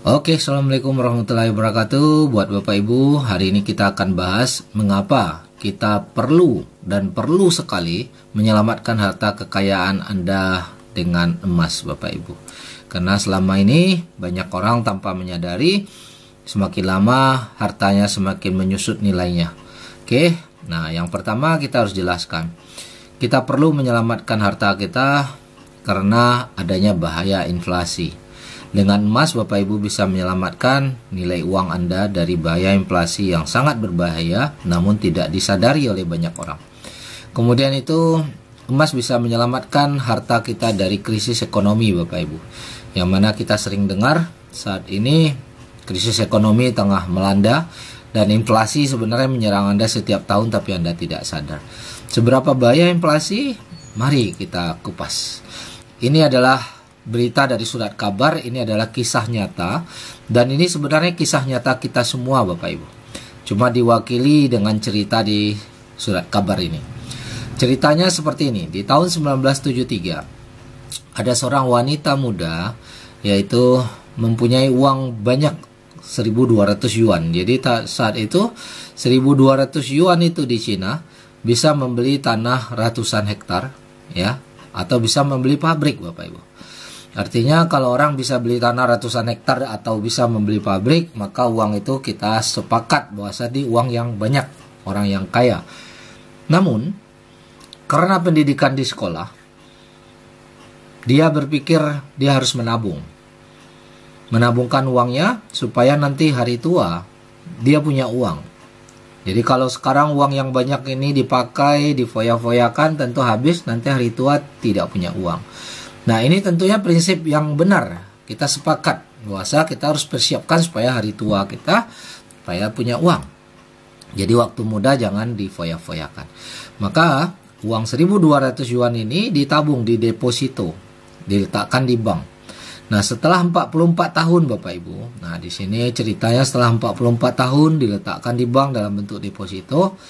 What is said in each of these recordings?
Oke, Assalamualaikum warahmatullahi wabarakatuh. Buat Bapak Ibu, hari ini kita akan bahas mengapa kita perlu dan perlu sekali menyelamatkan harta kekayaan Anda dengan emas, Bapak Ibu. Karena selama ini banyak orang tanpa menyadari semakin lama hartanya semakin menyusut nilainya. Oke, nah yang pertama kita harus jelaskan. Kita perlu menyelamatkan harta kita karena adanya bahaya inflasi. Dengan emas, Bapak Ibu bisa menyelamatkan nilai uang Anda dari bahaya inflasi yang sangat berbahaya, namun tidak disadari oleh banyak orang. Kemudian itu, emas bisa menyelamatkan harta kita dari krisis ekonomi, Bapak Ibu. Yang mana kita sering dengar saat ini, krisis ekonomi tengah melanda, dan inflasi sebenarnya menyerang Anda setiap tahun, tapi Anda tidak sadar. Seberapa bahaya inflasi? Mari kita kupas. Ini adalah berita dari surat kabar, ini adalah kisah nyata, dan ini sebenarnya kisah nyata kita semua, Bapak Ibu. Cuma diwakili dengan cerita di surat kabar ini. Ceritanya seperti ini. Di tahun 1973 ada seorang wanita muda, yaitu mempunyai uang banyak 1.200 yuan. Jadi saat itu 1.200 yuan itu di Cina bisa membeli tanah ratusan hektar, ya, atau bisa membeli pabrik, Bapak Ibu. Artinya kalau orang bisa beli tanah ratusan hektar atau bisa membeli pabrik, maka uang itu kita sepakat bahwa tadi uang yang banyak, orang yang kaya. Namun, karena pendidikan di sekolah, dia berpikir dia harus menabung. Menabungkan uangnya supaya nanti hari tua dia punya uang. Jadi kalau sekarang uang yang banyak ini dipakai, difoya-foyakan, tentu habis, nanti hari tua tidak punya uang. Nah, ini tentunya prinsip yang benar. Kita sepakat bahwa kita harus persiapkan supaya hari tua kita supaya punya uang. Jadi waktu muda jangan difoya-foyakan. Maka uang 1.200 yuan ini ditabung di deposito, diletakkan di bank. Nah, setelah 44 tahun Bapak Ibu. Nah, di sini ceritanya setelah 44 tahun diletakkan di bank dalam bentuk deposito,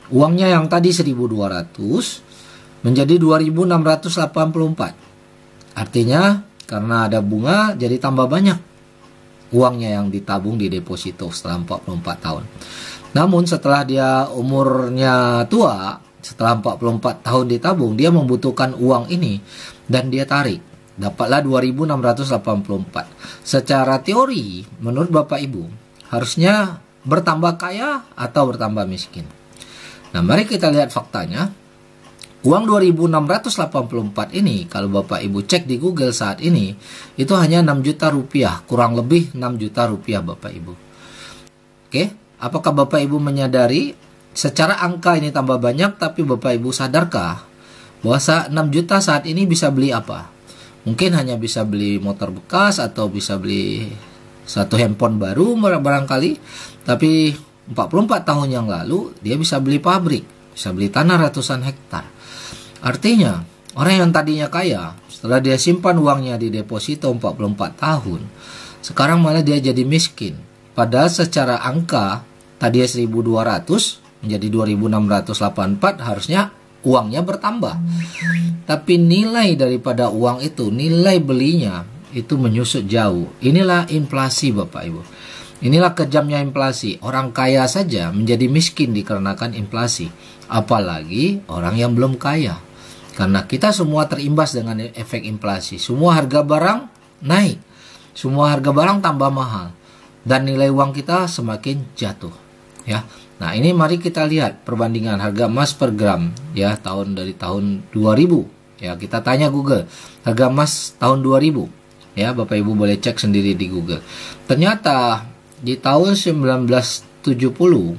uangnya yang tadi 1.200 menjadi 2.684. Artinya karena ada bunga jadi tambah banyak uangnya yang ditabung di deposito setelah 44 tahun. Namun setelah dia umurnya tua, setelah 44 tahun ditabung, dia membutuhkan uang ini dan dia tarik. Dapatlah 2.684. Secara teori, menurut Bapak Ibu, harusnya bertambah kaya atau bertambah miskin. Nah, mari kita lihat faktanya. Uang 2.684 ini, kalau Bapak Ibu cek di Google saat ini, itu hanya 6 juta rupiah, kurang lebih 6 juta rupiah Bapak Ibu. Oke, apakah Bapak Ibu menyadari secara angka ini tambah banyak, tapi Bapak Ibu sadarkah bahwa 6 juta saat ini bisa beli apa? Mungkin hanya bisa beli motor bekas atau bisa beli satu handphone baru barangkali, tapi 44 tahun yang lalu dia bisa beli pabrik, bisa beli tanah ratusan hektar. Artinya, orang yang tadinya kaya, setelah dia simpan uangnya di deposito 44 tahun, sekarang malah dia jadi miskin. Padahal secara angka, tadi 1.200 menjadi 2.684, harusnya uangnya bertambah. Tapi nilai daripada uang itu, nilai belinya, itu menyusut jauh. Inilah inflasi Bapak Ibu. Inilah kejamnya inflasi. Orang kaya saja menjadi miskin dikarenakan inflasi. Apalagi orang yang belum kaya. Karena kita semua terimbas dengan efek inflasi. Semua harga barang naik. Semua harga barang tambah mahal. Dan nilai uang kita semakin jatuh. Ya. Nah, ini mari kita lihat perbandingan harga emas per gram. Ya, dari tahun 2000. Ya, kita tanya Google. Harga emas tahun 2000. Ya, Bapak Ibu boleh cek sendiri di Google. Ternyata di tahun 1970,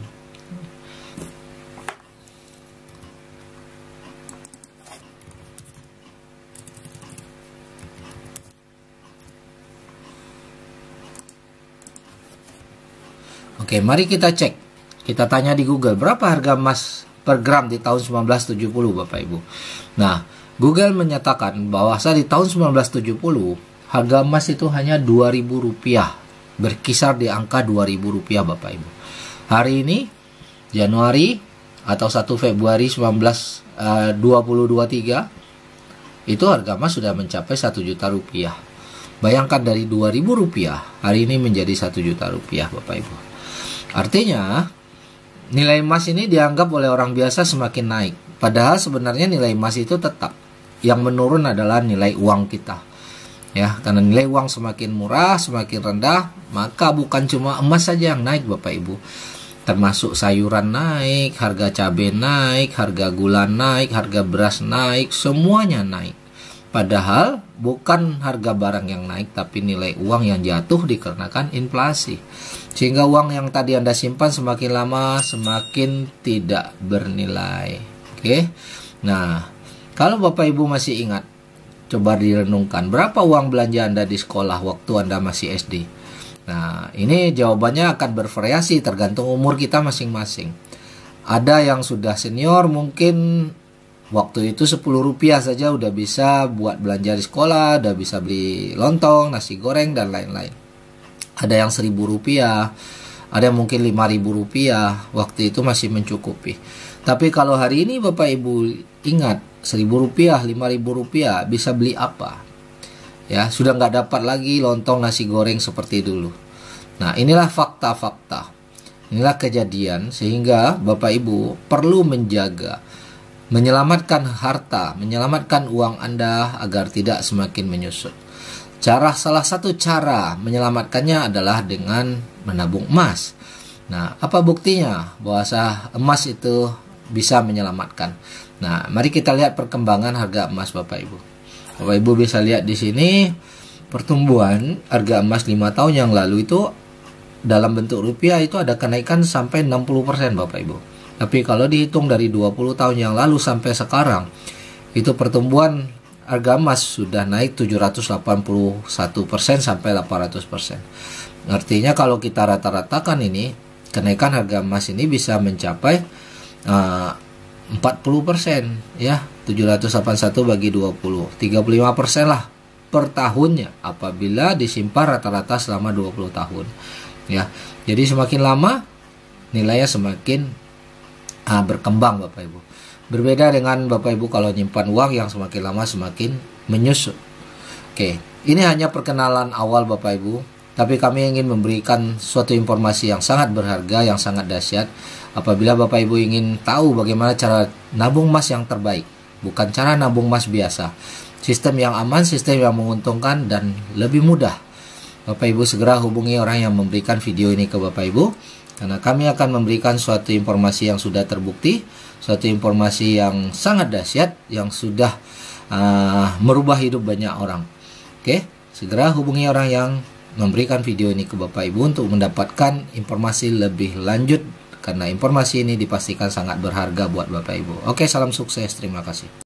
oke, mari kita cek. Kita tanya di Google, berapa harga emas per gram di tahun 1970, Bapak Ibu. Nah, Google menyatakan bahwa di tahun 1970, harga emas itu hanya Rp2.000. Berkisar di angka Rp2.000, Bapak Ibu. Hari ini, Januari atau 1 Februari 2023, itu harga emas sudah mencapai Rp1 juta. Bayangkan dari Rp2.000 hari ini menjadi Rp1.000.000 Bapak Ibu. Artinya nilai emas ini dianggap oleh orang biasa semakin naik. Padahal sebenarnya nilai emas itu tetap. Yang menurun adalah nilai uang kita. Ya, karena nilai uang semakin murah, semakin rendah, maka bukan cuma emas saja yang naik Bapak Ibu. Termasuk sayuran naik, harga cabai naik, harga gula naik, harga beras naik, semuanya naik. Padahal bukan harga barang yang naik, tapi nilai uang yang jatuh dikarenakan inflasi. Sehingga uang yang tadi Anda simpan semakin lama semakin tidak bernilai. Oke. Nah, kalau Bapak Ibu masih ingat, coba direnungkan berapa uang belanja Anda di sekolah waktu Anda masih SD. Nah, ini jawabannya akan bervariasi tergantung umur kita masing-masing. Ada yang sudah senior mungkin waktu itu Rp10 saja udah bisa buat belanja di sekolah, udah bisa beli lontong, nasi goreng, dan lain-lain. Ada yang Rp1.000, ada yang mungkin Rp5.000, waktu itu masih mencukupi. Tapi kalau hari ini Bapak Ibu ingat, Rp1.000, Rp5.000 bisa beli apa? Ya, sudah nggak dapat lagi lontong nasi goreng seperti dulu. Nah, inilah fakta-fakta. Inilah kejadian sehingga Bapak Ibu perlu menjaga, menyelamatkan harta, menyelamatkan uang Anda agar tidak semakin menyusut. Salah satu cara menyelamatkannya adalah dengan menabung emas. Nah, apa buktinya bahwa emas itu bisa menyelamatkan? Nah, mari kita lihat perkembangan harga emas Bapak Ibu. Bapak Ibu bisa lihat di sini pertumbuhan harga emas 5 tahun yang lalu itu dalam bentuk rupiah itu ada kenaikan sampai 60% Bapak Ibu. Tapi kalau dihitung dari 20 tahun yang lalu sampai sekarang, itu pertumbuhan harga emas sudah naik 781% sampai 800%. Artinya kalau kita rata-ratakan ini, kenaikan harga emas ini bisa mencapai 40% ya, 781 bagi 20, 35% lah per tahunnya apabila disimpan rata-rata selama 20 tahun ya. Jadi semakin lama nilainya semakin berkembang Bapak Ibu. Berbeda dengan Bapak Ibu kalau nyimpan uang yang semakin lama semakin menyusut. Oke, ini hanya perkenalan awal Bapak Ibu, tapi kami ingin memberikan suatu informasi yang sangat berharga, yang sangat dahsyat. Apabila Bapak Ibu ingin tahu bagaimana cara nabung emas yang terbaik, bukan cara nabung emas biasa, sistem yang aman, sistem yang menguntungkan dan lebih mudah, Bapak Ibu segera hubungi orang yang memberikan video ini ke Bapak Ibu, karena kami akan memberikan suatu informasi yang sudah terbukti, suatu informasi yang sangat dahsyat, yang sudah merubah hidup banyak orang. Oke, segera hubungi orang yang memberikan video ini ke Bapak Ibu untuk mendapatkan informasi lebih lanjut, karena informasi ini dipastikan sangat berharga buat Bapak Ibu. Oke, salam sukses, terima kasih.